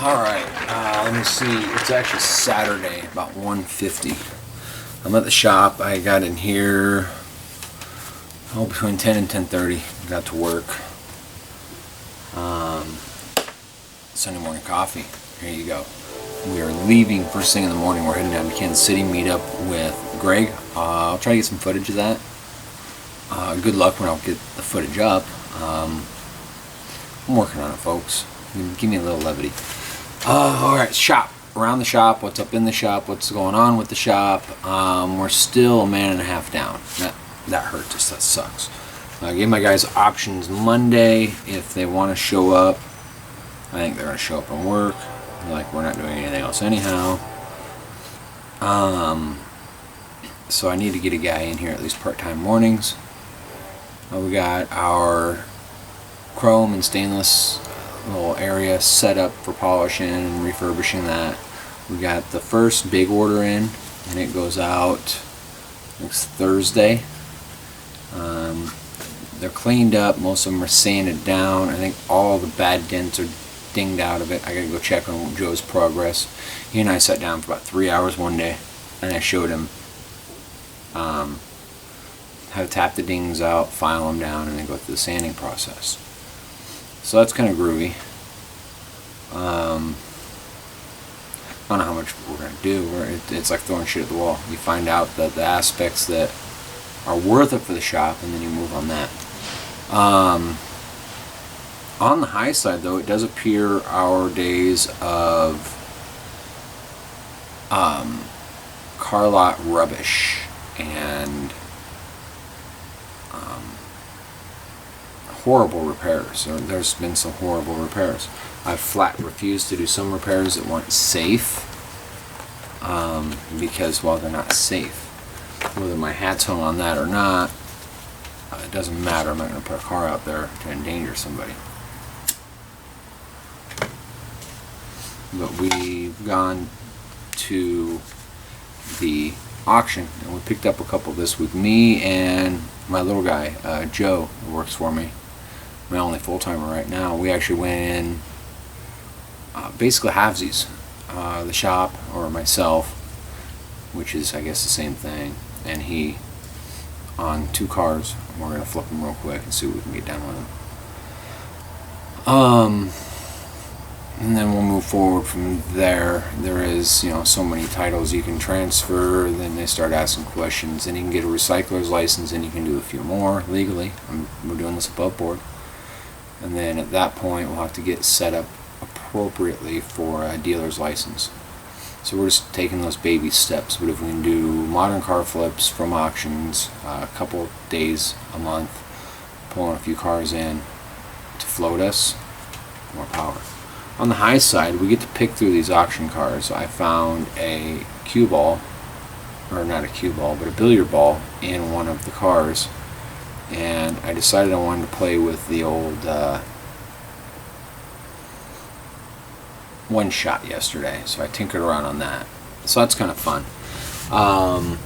Alright, let me see. It's actually Saturday, about 1:50. I'm at the shop. I got in here between 10 and 10:30. Got to work. Sunday morning coffee. Here you go. We are leaving first thing in the morning. We're heading down to Kansas City, meet up with Greg. I'll try to get some footage of that. Good luck when I'll get the footage up. I'm working on it, folks. Give me a little levity. Alright, shop. Around the shop, what's up in the shop, what's going on with the shop. We're still a man and a half down. That hurts us, that sucks. I gave my guys options Monday if they want to show up. I think they're going to show up and work. Like, we're not doing anything else anyhow. So I need to get a guy in here at least part-time mornings. We got our chrome and stainless little area set up for polishing and refurbishing that. We got the first big order in, and it goes out next Thursday. They're cleaned up. Most of them are sanded down. I think all the bad dents are dinged out of it. I gotta go check on Joe's progress. He and I sat down for about 3 hours one day, and I showed him how to tap the dings out, file them down, and then go through the sanding process. So that's kind of groovy. I don't know how much we're going to do. It's like throwing shit at the wall. You find out the aspects that are worth it for the shop, and then you move on that. On the high side, though, it does appear our days of car lot rubbish and horrible repairs. There's been some horrible repairs. I've flat refused to do some repairs that weren't safe because, well, they're not safe. Whether my hat's hung on that or not, it doesn't matter. I'm not going to put a car out there to endanger somebody. But we've gone to the auction and we picked up a couple this week. Me and my little guy, Joe, who works for me, my only full-timer right now. We actually went in basically halvesies, the shop or myself, which is I guess the same thing, and he on 2 cars. We're gonna flip them real quick and see what we can get done with them. And then we'll move forward from there. There is, so many titles you can transfer. Then they start asking questions. Then you can get a recycler's license, and you can do a few more legally. We're doing this above board. And then at that point, we'll have to get set up appropriately for a dealer's license. So we're just taking those baby steps. But if we can do modern car flips from auctions, a couple days a month, pulling a few cars in to float us, more power. On the high side, we get to pick through these auction cars. I found a cue ball, or not a cue ball, but a billiard ball in one of the cars, and I decided I wanted to play with the old one shot yesterday, so I tinkered around on that. So that's kind of fun. Alright,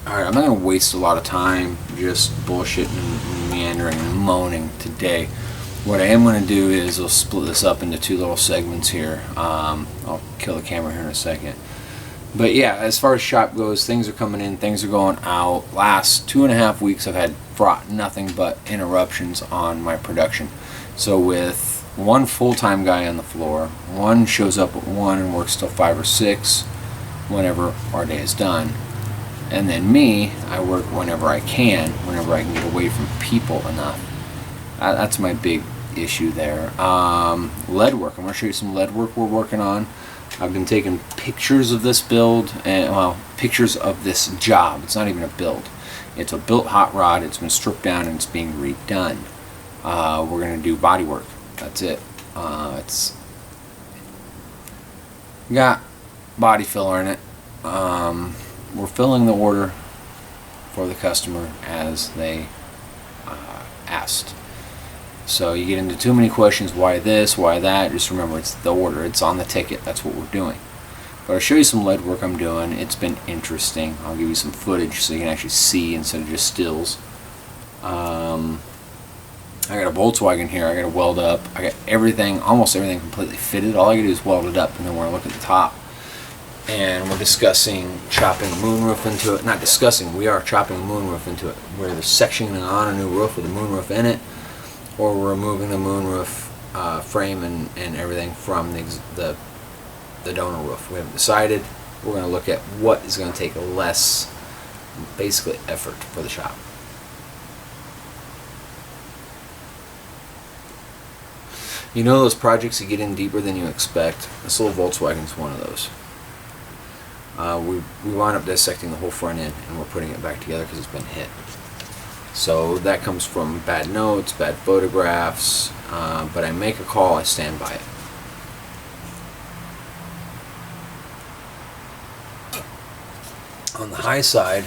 I'm not going to waste a lot of time just bullshitting and meandering and moaning today. What I am going to do is I'll split this up into 2 little segments here. I'll kill the camera here in a second. But yeah, as far as shop goes, things are coming in, things are going out. Last 2.5 weeks I've had nothing but interruptions on my production. So with one full-time guy on the floor, one shows up at 1 and works till 5 or 6 whenever our day is done. And then me, I work whenever I can get away from people enough. That's my big issue there. Lead work. I'm going to show you some lead work we're working on. I've been taking pictures of this build, and well, pictures of this job. It's not even a build. It's a built hot rod. It's been stripped down and it's being redone. We're going to do body work. That's it. It's got body filler in it. We're filling the order for the customer as they asked. So you get into too many questions, why this, why that, just remember it's the order, it's on the ticket, that's what we're doing. But I'll show you some lead work I'm doing. It's been interesting. I'll give you some footage so you can actually see instead of just stills. I got a Volkswagen here. I got to weld up. I got everything, almost everything completely fitted. All I got to do is weld it up, and then we're going to look at the top. And we're discussing chopping a moonroof into it. Not discussing, we are chopping a moonroof into it. We're either sectioning on a new roof with a moonroof in it, or we're removing the moonroof frame and everything from the donor roof. We haven't decided. We're going to look at what is going to take less, basically, effort for the shop. You know those projects that get in deeper than you expect? This little Volkswagen's one of those. We wound up dissecting the whole front end, and we're putting it back together because it's been hit. So that comes from bad notes, bad photographs, but I make a call, I stand by it. On the high side,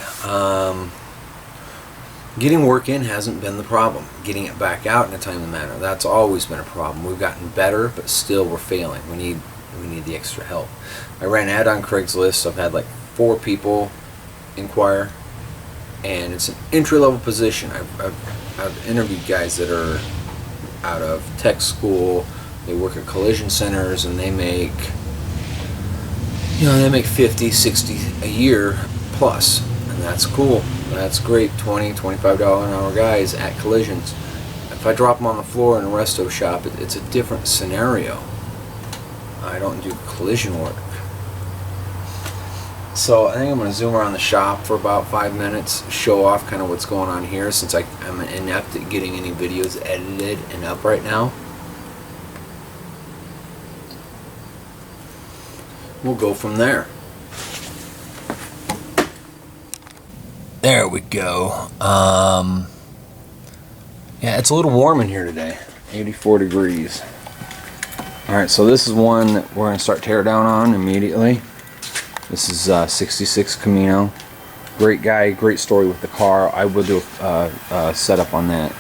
getting work in hasn't been the problem. Getting it back out in a timely manner, that's always been a problem. We've gotten better, but still we're failing. We need the extra help. I ran an ad on Craigslist. I've had like 4 people inquire, and it's an entry-level position. I've interviewed guys that are out of tech school. They work at collision centers, and they make, they make 50, 60 a year plus, and that's cool. That's great. $20, $25 an hour guys at collisions. If I drop them on the floor in a resto shop, it's a different scenario. I don't do collision work. So I think I'm going to zoom around the shop for about 5 minutes, show off kind of what's going on here, since I'm inept at getting any videos edited and up right now. We'll go from there. There we go. Yeah, it's a little warm in here today. 84 degrees. Alright, so this is one that we're going to start tear down on immediately. This is 66 Camino. Great guy, great story with the car. I will do a setup on that.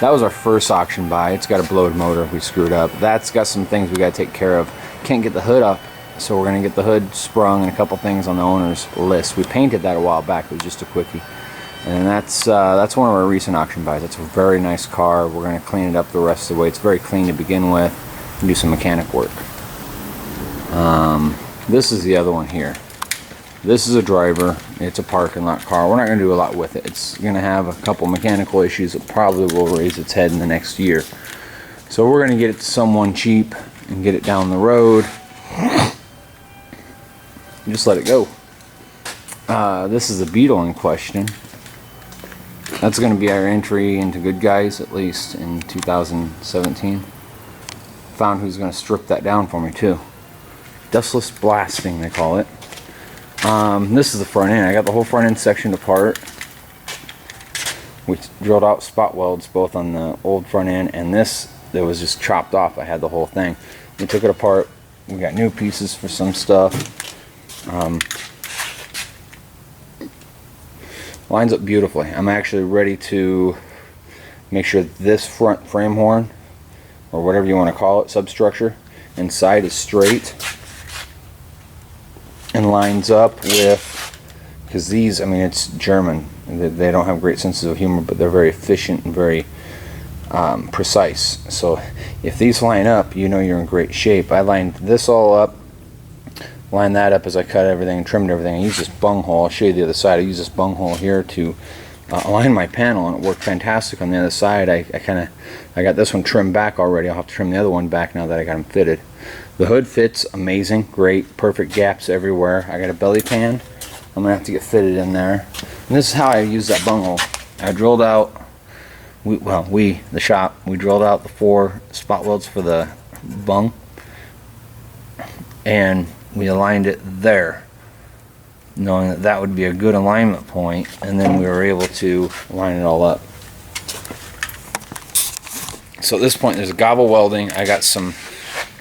That was our first auction buy. It's got a blowed motor. We screwed up. That's got some things we got to take care of. Can't get the hood up, so we're going to get the hood sprung and a couple things on the owner's list. We painted that a while back. It was just a quickie. And that's one of our recent auction buys. That's a very nice car. We're going to clean it up the rest of the way. It's very clean to begin with. And do some mechanic work. This is the other one here. This is a driver. It's a parking lot car. We're not going to do a lot with it. It's going to have a couple mechanical issues that probably will raise its head in the next year. So we're going to get it to someone cheap and get it down the road. Just let it go. This is the Beetle in question. That's going to be our entry into Good Guys, at least in 2017. Found who's going to strip that down for me too. Dustless blasting, they call it. This is the front end. I got the whole front end sectioned apart. We drilled out spot welds both on the old front end and this that was just chopped off. I had the whole thing. We took it apart. We got new pieces for some stuff. Lines up beautifully. I'm actually ready to make sure this front frame horn, or whatever you want to call it, substructure inside is straight and lines up with, because these, I mean, it's German. They don't have great senses of humor, but they're very efficient and very precise. So if these line up, you know you're in great shape. I lined this all up, lined that up as I cut everything and trimmed everything. I used this bung hole. I'll show you the other side. I used this bung hole here to align my panel, and it worked fantastic on the other side. I got this one trimmed back already. I'll have to trim the other one back now that I got them fitted. The hood fits amazing, great, perfect gaps everywhere. I got a belly pan. I'm gonna have to get fitted in there. And this is how I use that bung hole. I drilled out, the shop, we drilled out the 4 spot welds for the bung, and we aligned it there, knowing that that would be a good alignment point, and then we were able to line it all up. So at this point there's a gobble welding. I got some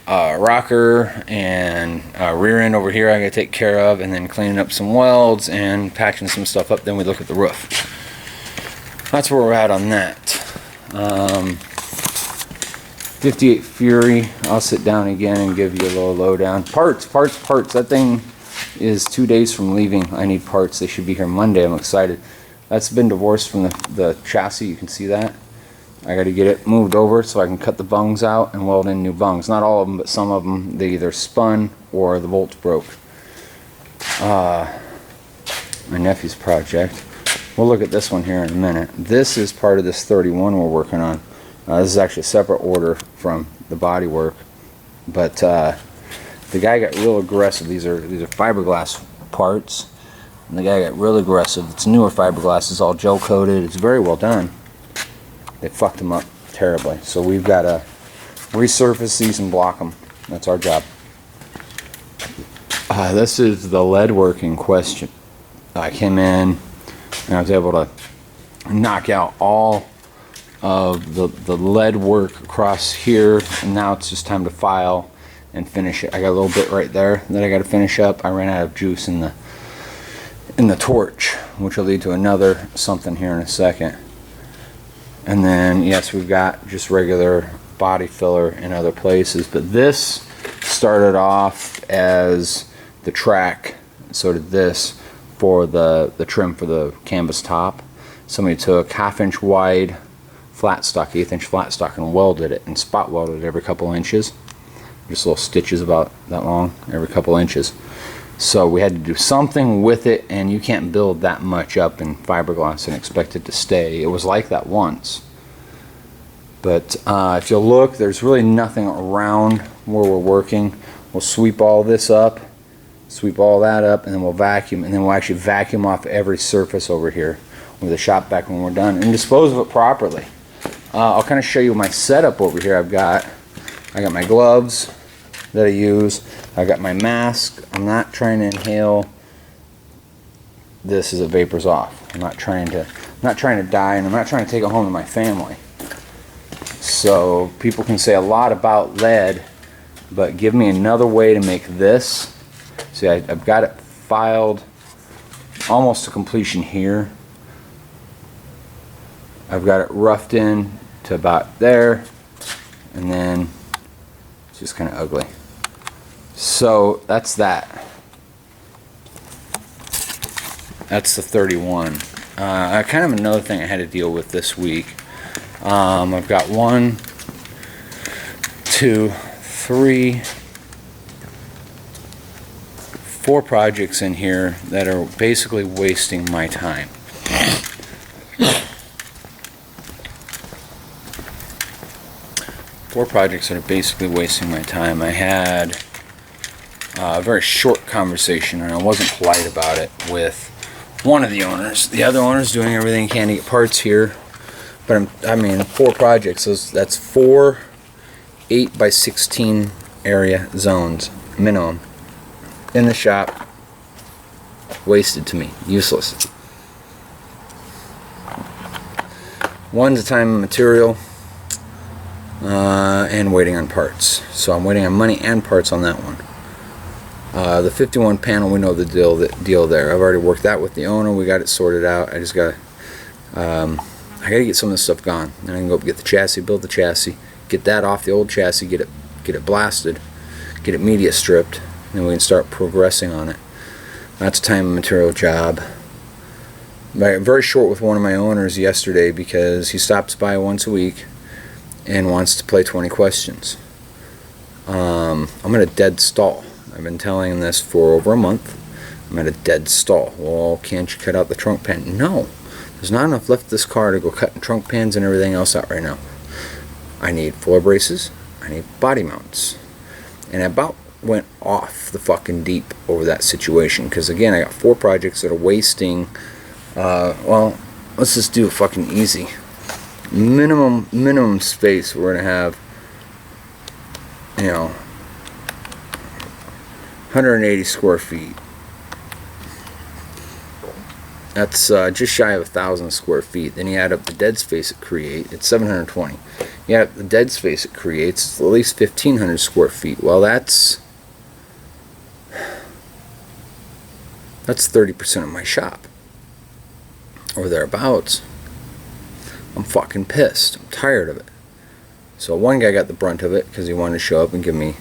rocker and rear end over here I gotta take care of, and then cleaning up some welds and patching some stuff up. Then we look at the roof. That's where we're at on that. 58 Fury, I'll sit down again and give you a little lowdown. Parts. That thing is 2 days from leaving. I need parts. They should be here Monday. I'm excited. That's been divorced from the chassis. You can see that. I got to get it moved over so I can cut the bungs out and weld in new bungs. Not all of them, but some of them, they either spun or the bolts broke. My nephew's project. We'll look at this one here in a minute. This is part of this 31 we're working on. This is actually a separate order from the body work, but the guy got real aggressive. These are fiberglass parts, and the guy got real aggressive. It's newer fiberglass. It's all gel coated. It's very well done. They fucked them up terribly, so we've got to resurface these and block them. That's our job. This is the lead work in question. I came in and I was able to knock out all of the lead work across here, and now it's just time to file and finish it. I got a little bit right there that I got to finish up. I ran out of juice in the torch, which will lead to another something here in a second. And then yes, we've got just regular body filler in other places, but this started off as the track, so did this, for the trim for the canvas top. Somebody took 1/2 inch wide flat stock, 1/8 inch flat stock, and welded it, and spot welded it every couple inches. Just little stitches about that long every couple inches. So we had to do something with it, and you can't build that much up in fiberglass and expect it to stay. It was like that once. But if you'll look, there's really nothing around where we're working. We'll sweep all this up, sweep all that up, and then we'll vacuum, and then we'll actually vacuum off every surface over here with a shop vac when we're done, and dispose of it properly. I'll kind of show you my setup over here. I got my gloves that I use. I got my mask. I'm not trying to inhale this as it vapors off. I'm not trying to die, and I'm not trying to take it home to my family. So people can say a lot about lead, but give me another way to make this. See, I've got it filed almost to completion here. I've got it roughed in to about there, and then it's just kind of ugly. So that's that. That's the 31. Kind of another thing I had to deal with this week. I've got 1, 2, 3, 4 projects in here that are basically wasting my time. 4 projects that are basically wasting my time. I had a very short conversation, and I wasn't polite about it, with one of the owners. The other owner's doing everything he can to get parts here, but I mean 4 projects. That's 4 8x16 area zones minimum in the shop, wasted to me, useless. One's a time and material, and waiting on parts. So I'm waiting on money and parts on that one. The 51 panel, we know the deal there. I've already worked that with the owner. We got it sorted out. I just got I gotta get some of this stuff gone. Then I can go up and get the chassis, build the chassis, get that off the old chassis, get it blasted, get it media stripped, and then we can start progressing on it. That's a time and material job. I'm very short with one of my owners yesterday because he stops by once a week and wants to play 20 questions. I'm at a dead stall. I've been telling him this for over a month. I'm at a dead stall. Well, can't you cut out the trunk pan? No. There's not enough left of this car to go cutting trunk pans and everything else out right now. I need floor braces. I need body mounts. And I about went off the fucking deep over that situation because, again, I got 4 projects that are wasting. Well, let's just do fucking easy. Minimum space we're gonna have, 180 square feet. That's just shy of 1,000 square feet. Then you add up the dead space it creates, it's 720. You add up the dead space it creates, it's at least 1,500 square feet. Well, that's 30% of my shop, or thereabouts. I'm fucking pissed. I'm tired of it. So one guy got the brunt of it because he wanted to show up and give me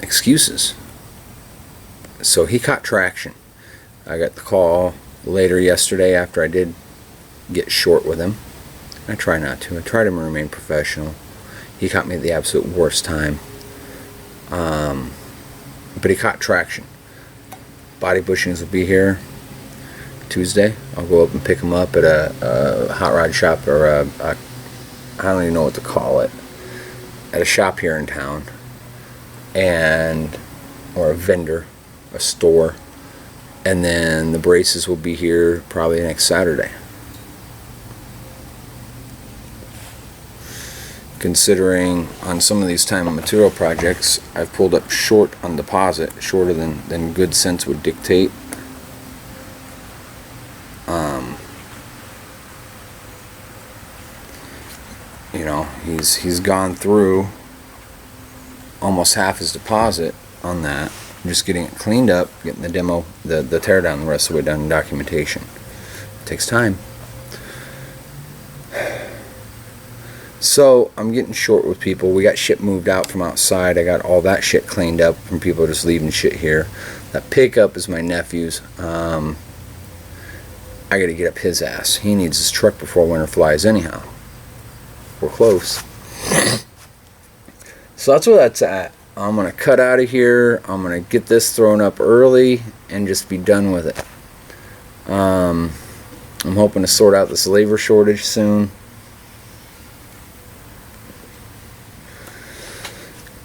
excuses. So he caught traction. I got the call later yesterday after I did get short with him. I try not to. I try to remain professional. He caught me at the absolute worst time. But he caught traction. Body bushings will be here Tuesday. I'll go up and pick him up at a hot rod shop, or I don't even know what to call it, at a shop here in town, or a vendor, a store, and then the braces will be here probably next Saturday. Considering on some of these time and material projects, I've pulled up short on deposit, shorter than good sense would dictate. You know, he's gone through almost half his deposit on that. I'm just getting it cleaned up, getting the demo, the tear down, the rest of it done in documentation. It takes time. So I'm getting short with people. We got shit moved out from outside. I got all that shit cleaned up from people just leaving shit here. That pickup is my nephew's. I gotta get up his ass. He needs his truck before winter flies anyhow. We're close. So that's where that's at. I'm gonna cut out of here. I'm gonna get this thrown up early and just be done with it. I'm hoping to sort out this labor shortage soon.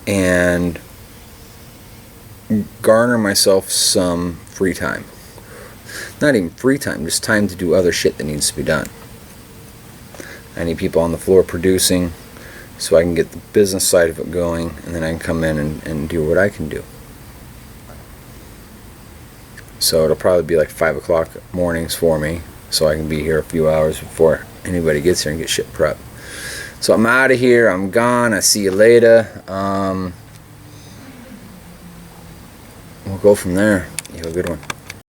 And garner myself some free time. Not even free time, just time to do other shit that needs to be done. I need people on the floor producing so I can get the business side of it going, and then I can come in and do what I can do. So it'll probably be like 5 o'clock mornings for me, so I can be here a few hours before anybody gets here and get shit prepped. So I'm out of here. I'm gone. I see you later. We'll go from there. You have a good one.